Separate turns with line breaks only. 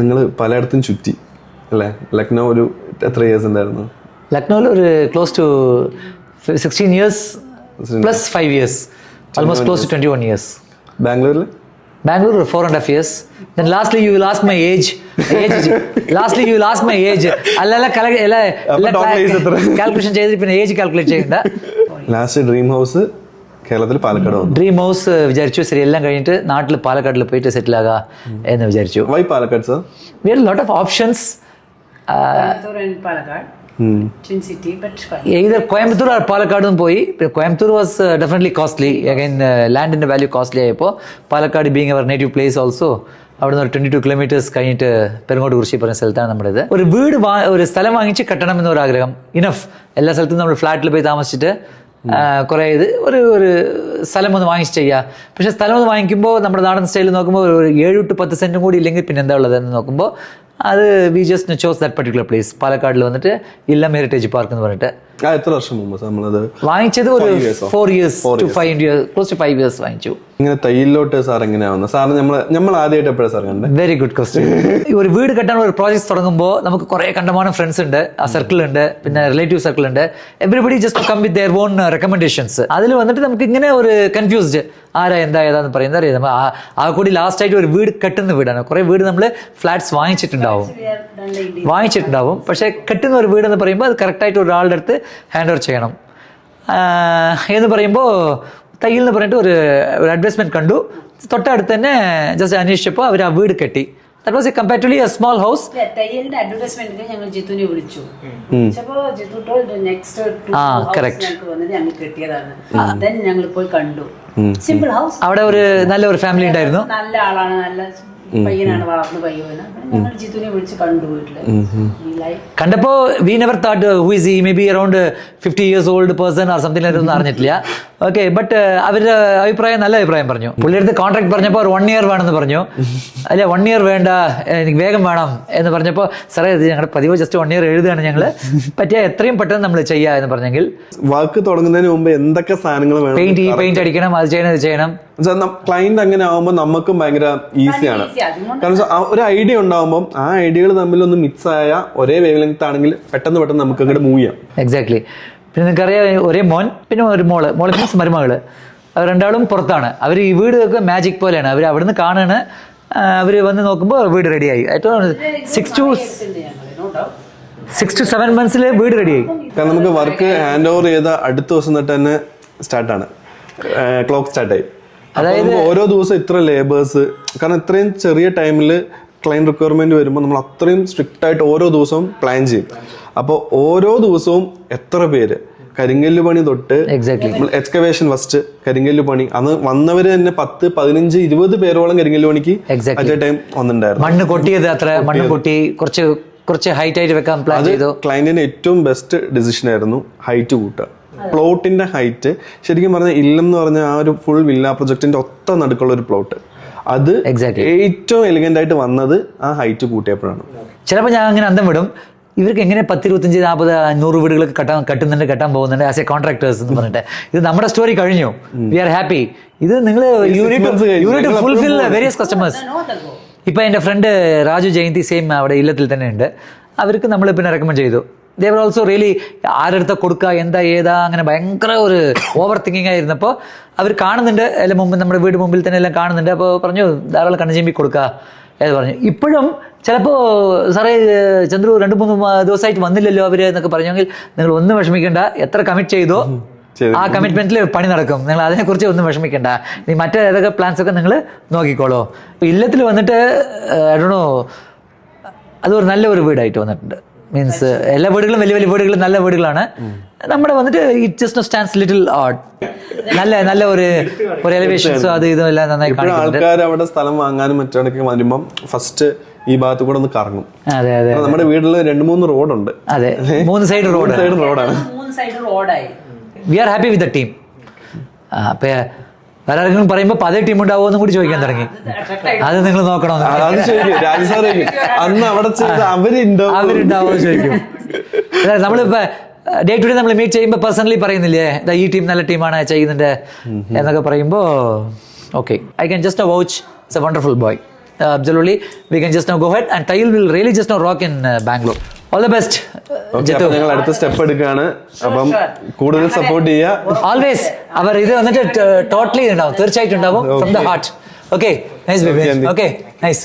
നിങ്ങൾ പലയിടത്തും ചുറ്റി അല്ലേ? ലക്നൗ ഒരു എത്ര ഇയേഴ്സ് ഉണ്ടായിരുന്നു?
ലക്നൗവിൽ ഒരു close to 16 years plus 5 years, almost close to 21 years.
ബാംഗ്ലൂരിൽ?
Bangalore 4.5 years. Then lastly you will ask my age. Lastly you will ask my age. അല്ല കാൽക്കുലേഷൻ ചെയ്തിട്ട് പിന്നെ ഏജ് കാൽക്കുലേറ്റ് ചെയ്യണ്ട.
ലാസ്റ്റ് ഡ്രീം ഹൗസ് കേരളത്തിൽ പാലക്കാട് വന്നു.
ഡ്രീം ഹൗസ് വിചാരിച്ചു ശരി എല്ലാം കഴിഞ്ഞിട്ട് നാട്ടിൽ പാലക്കാട്ടിൽ പോയിട്ട് സെറ്റിൽ ആകാം എന്ന് വിചാരിച്ചു.
Why Palakkad sir?
We had a lot of options. Either Coimbatore or Palakkad പോയി. Coimbatore was definitely costly. Again, land in value costly ആയപ്പോൾ Palakkad being our native place also, അവിടെ നിന്ന് 22 kilometers കഴിഞ്ഞിട്ട് പെരുങ്ങോട്ട് കുറിശി പറഞ്ഞ സ്ഥലത്താണ് നമ്മുടേത്. ഒരു വീട് ഒരു സ്ഥലം വാങ്ങിച്ച് കെട്ടണം എന്നൊരു ആഗ്രഹം. ഇനഫ്. എല്ലാ സ്ഥലത്തും നമ്മൾ ഫ്ലാറ്റിൽ പോയി താമസിച്ചിട്ട് കുറേ ഒരു സ്ഥലം ഒന്ന് വാങ്ങിച്ച് ചെയ്യുക. പക്ഷെ സ്ഥലം ഒന്ന് വാങ്ങിക്കുമ്പോൾ നമ്മുടെ നാടൻ സ്റ്റൈലിൽ നോക്കുമ്പോൾ ഒരു 7 to 10 സെൻറ്റും കൂടി ഇല്ലെങ്കിൽ പിന്നെ എന്താ ഉള്ളത് എന്ന് നോക്കുമ്പോൾ അത് we just chose that particular place. പാലക്കാടിൽ വന്നിട്ട് ഇല്ലം ഹെറിറ്റേജ് പാർക്ക് എന്ന് പറഞ്ഞിട്ട്.
എത്ര വർഷം മുമ്പ് നമ്മളത്
വാങ്ങിച്ചത്? ഒരു 4 years to 5 years, close to 5 years വാങ്ങിച്ചു.
ഇങ്ങനെ തയ്യിലോട്ട് സാർ എങ്ങനെയാവുന്നത്? സാറിന് നമ്മൾ ആദ്യമായിട്ട് എപ്പോഴാണ് സാർ കണ്ടത്?
Very good question. ഒരു വീട് കെട്ടാൻ ഒരു പ്രോജക്ട് തുടങ്ങുമ്പോൾ നമുക്ക് കുറെ കണ്ടമാനം ഫ്രണ്ട്സ് ഉണ്ട്, ആ സർക്കിൾ ഉണ്ട്, പിന്നെ റിലേറ്റീവ് സർക്കിൾ ഉണ്ട്. Everybody just come with their own recommendations. അതിൽ വന്നിട്ട് നമുക്ക് ഇങ്ങനെ ഒരു കൺഫ്യൂസ്ഡ് ആരാ എന്താ ഏതാന്ന് പറയുന്നത് അറിയാം. ആ കൂടി ലാസ്റ്റ് ആയിട്ട് ഒരു വീട് കെട്ടുന്ന വീടാണ്. കുറെ വീട് നമ്മൾ ഫ്ലാറ്റ്സ് വാങ്ങിച്ചിട്ടുണ്ടാവും, പക്ഷെ കെട്ടുന്ന ഒരു വീടെന്ന് പറയുമ്പോൾ അത് കറക്റ്റായിട്ട് ഒരാളുടെ അടുത്ത് ഹാൻഡ് ഓവർ ചെയ്യണം എന്ന് പറയുമ്പോൾ തയ്യിൽ എന്ന് പറഞ്ഞിട്ട് ഒരു അഡ്വർടൈസ്മെന്റ് കണ്ടു. തൊട്ടടുത്ത് തന്നെ ജസ്റ്റ് അന്വേഷിച്ചപ്പോൾ അവർ ആ വീട് കെട്ടി. That was a comparatively a small house.
തയ്യലിന്റെ അഡ്വർടൈസ്മെന്റിന് ഞങ്ങൾ ജിത്തുനെ വിളിച്ചു. Jithu told next 2
correct.
ഞങ്ങൾക്ക് വന്നിട്ട് ഞങ്ങൾ കെട്ടിയതാണ്. then ഞങ്ങൾ പോയി കണ്ടു. Simple house.
അവിടെ ഒരു നല്ല ഒരു ഫാമിലി ഉണ്ടായിരുന്നു.
നല്ല ആളാണ്, നല്ല പയ്യനാണ്, വളർന്ന പയ്യനാണ്. ഞങ്ങൾ ജിത്തുനെ വിളിച്ച് കണ്ടു വീട്ടില്.
കണ്ടപ്പോ we never thought who is he, maybe around 50 years old person or something like that ഒന്നും അറിഞ്ഞിട്ടില്ല. ഓക്കെ, ബട്ട് അവരുടെ അഭിപ്രായം നല്ല അഭിപ്രായം പറഞ്ഞു. പുള്ളിയെടുത്ത് കോൺട്രാക്ട് പറഞ്ഞപ്പോൾ ഒരു 1 year വേണമെന്ന് പറഞ്ഞു. അല്ല 1 year വേണ്ട, എനിക്ക് വേഗം വേണം എന്ന് പറഞ്ഞപ്പോൾ സാറേ ഇത് ഞങ്ങളുടെ പതിവ് ജസ്റ്റ് 1 year എഴുതുകയാണ്, ഞങ്ങൾ പറ്റിയ എത്രയും പെട്ടെന്ന് നമ്മൾ ചെയ്യുക എന്ന് പറഞ്ഞെങ്കിൽ.
വർക്ക് തുടങ്ങുന്നതിന് മുമ്പ് എന്തൊക്കെ സാധനങ്ങൾ വേണം?
പെയിന്റ് അടിക്കണം, അത് ചെയ്യണം, ഇത് ചെയ്യണം.
ക്ലയന്റ് അങ്ങനെ ആവുമ്പോൾ നമുക്കും ഭയങ്കര ഈസിയാണ്. കാരണം ഒരു ഐഡിയ ഉണ്ടാവുമ്പോൾ ആ ഐഡിയകൾ തമ്മിൽ ഒന്ന് മിക്സ് ആയ ഒരേ വേവ് ലെങ്ത് ആണെങ്കിൽ പെട്ടെന്ന് നമുക്ക് അങ്ങോട്ട് മൂവ് ചെയ്യാം.
എക്സാക്ട്ലി. പിന്നെ നിങ്ങൾക്കറിയാം, ഒരേ മോൻ പിന്നെ ഒരു മോള് മീൻസ് മരുമകള്, അവർ രണ്ടാളും പുറത്താണ്. അവർ ഈ വീടൊക്കെ മാജിക് പോലെയാണ്. അവർ അവിടുന്ന് കാണാണ്, അവർ വന്ന് നോക്കുമ്പോൾ വീട് റെഡിയായി. ഏറ്റവും 6 to 7 months വീട് റെഡിയായി.
കാരണം നമുക്ക് വർക്ക് ഹാൻഡ് ഓവർ ചെയ്ത അടുത്ത ദിവസം തൊട്ട് തന്നെ സ്റ്റാർട്ടാണ്, ക്ലോക്ക് സ്റ്റാർട്ടായി. അതായത് ഓരോ ദിവസം ഇത്ര ലേബേഴ്സ്, കാരണം ഇത്രയും ചെറിയ ടൈമിൽ ക്ലയന്റ് റിക്വയർമെന്റ് വരുമ്പോൾ നമ്മൾ അത്രയും സ്ട്രിക്റ്റ് ആയിട്ട് ഓരോ ദിവസവും പ്ലാൻ ചെയ്യും. അപ്പോൾ ഓരോ ദിവസവും എത്ര പേര് കരിങ്കല്ല് പണി തൊട്ട് എക്സ്കവേഷൻ ഫസ്റ്റ് കരിങ്കല്ല് പണി, അന്ന് വന്നവര് തന്നെ 10, 15, 20 പേരോളം കരിങ്കല്ല് പണിക്ക് അറ്റ് ടൈം വന്നിട്ടുണ്ടായിരുന്നു.
മണ്ണ് കൊട്ടിയത് അത്ര മണ്ണ് കൊട്ടി കുറച്ച് ഹൈറ്റ് ആയിട്ട് വെക്കാൻ പ്ലാൻ ചെയ്തു.
ക്ലയന്റിന് ഏറ്റവും ബെസ്റ്റ് ഡിസിഷൻ ആയിരുന്നു ഹൈറ്റ് കൂട്ടുക. പ്ലോട്ടിന്റെ ഹൈറ്റ് ശരിക്കും പറഞ്ഞാൽ ഇല്ലം എന്ന് പറഞ്ഞ ആ ഒരു ഫുൾ വില്ല പ്രൊജക്ടിന്റെ ഒത്ത നടുക്കുള്ള ഒരു പ്ലോട്ട്, അത് ഏറ്റവും എലിഗന്റ് ആയിട്ട് വന്നത് ആ ഹൈറ്റ് കൂട്ടിയപ്പോഴാണ്.
ചിലപ്പോൾ ഞാൻ അങ്ങനെ അന്തം വിടും, ഇവർക്ക് എങ്ങനെ 10, 25, 40, 100 വീടുകളൊക്കെ കെട്ടാൻ പോകുന്നുണ്ട് ആസ് എ കോൺട്രാക്ടേഴ്സ് എന്ന് പറഞ്ഞിട്ട്. ഇത് നമ്മുടെ സ്റ്റോറി കഴിഞ്ഞു, വി ആർ ഹാപ്പി. ഇത് നിങ്ങൾ യൂണിറ്റ് ഫുൾഫിൽ വേരിയസ് കസ്റ്റമേഴ്സ്. ഇപ്പൊ എന്റെ ഫ്രണ്ട് രാജു ജയന്തി സെയിം അവിടെ ഇല്ലത്തിൽ തന്നെ ഉണ്ട്. അവർക്ക് നമ്മൾ പിന്നെ റെക്കമെൻഡ് ചെയ്തു. ദേ വർ ഓൾസോ റിയലി ആരെടുത്ത കൊടുക്കുക എന്താ ഏതാ അങ്ങനെ ഭയങ്കര ഒരു ഓവർ തിങ്കിങ് ആയിരുന്നപ്പോൾ അവർ കാണുന്നുണ്ട്, എല്ലാം മുമ്പ് നമ്മുടെ വീട് മുമ്പിൽ തന്നെ എല്ലാം കാണുന്നുണ്ട്. അപ്പോൾ പറഞ്ഞു ധാരാളം കണ്ണഞ്ചേമ്പി കൊടുക്കുക എന്ന് പറഞ്ഞു. ഇപ്പോഴും ചിലപ്പോൾ സാറേ ചന്ദ്രു 2-3 ദിവസമായിട്ട് വന്നില്ലല്ലോ അവര് എന്നൊക്കെ പറഞ്ഞെങ്കിൽ നിങ്ങൾ ഒന്നും വിഷമിക്കേണ്ട, എത്ര കമ്മിറ്റ് ചെയ്തോ ആ കമ്മിറ്റ്മെന്റിൽ പണി നടക്കും. നിങ്ങൾ അതിനെക്കുറിച്ച് ഒന്നും വിഷമിക്കേണ്ട, നീ മറ്റേ ഏതൊക്കെ പ്ലാൻസ് ഒക്കെ നിങ്ങൾ നോക്കിക്കോളൂ. ഇല്ലത്തിൽ വന്നിട്ട് അതൊരു നല്ലൊരു വീടായിട്ട് വന്നിട്ടുണ്ട്. മീൻസ് എല്ലാ വീടുകളും വലിയ വീടുകളും നല്ല വീടുകളാണ്. നമ്മുടെ വന്നിട്ട് it just stands little odd. നല്ല ഒരു എലിവേഷൻസും അത് ഇതും എല്ലാം നന്നായി കാണിക്കുന്നുണ്ട്.
ആൾക്കാർ അവിടെ സ്ഥലം വാങ്ങാനും മറ്റൊക്കെ വരുമ്പം ഫസ്റ്റ് ഈ ഭാഗത്ത് കൂടെ ഒന്ന് കറങ്ങും.
അതെ അതെ,
നമ്മുടെ വീട്ടിൽ 2-3 റോഡുണ്ട്.
അതെ, 3 സൈഡ്
റോഡാണ്.
We are happy with the team. അപ്പൊ വേറെ ആരെങ്കിലും പറയുമ്പോ 10 ടീം ഉണ്ടാവുമോ എന്നും കൂടി ചോദിക്കാൻ തുടങ്ങി. അത് നിങ്ങൾ നോക്കണം, അവരുണ്ടാവോ ചോദിക്കും. നമ്മളിപ്പോ ഡേ ടു ഡേ നമ്മൾ മീറ്റ് ചെയ്യുമ്പോൾ പേഴ്സണലി പറയുന്നില്ലേ ഈ ടീം നല്ല ടീമാണ് ചെയ്യുന്നുണ്ട് എന്നൊക്കെ പറയുമ്പോ okay, I can just vouch it's A wonderful boy. absolutely. We can just now go ahead and Tile will really just now rock in Bangalore. All the best, Jittu.
ഞങ്ങൾ അടുത്ത step എടുക്കുകയാണ്. അപ്പം കൂടുതൽ സപ്പോർട്ട് ചെയ്യുക.
Always അവർ ഇത് വന്നിട്ട് totally ഉണ്ടാവും, തീർച്ചയായിട്ടും ഉണ്ടാവും, from the heart. Okay, nice baby. Okay, nice.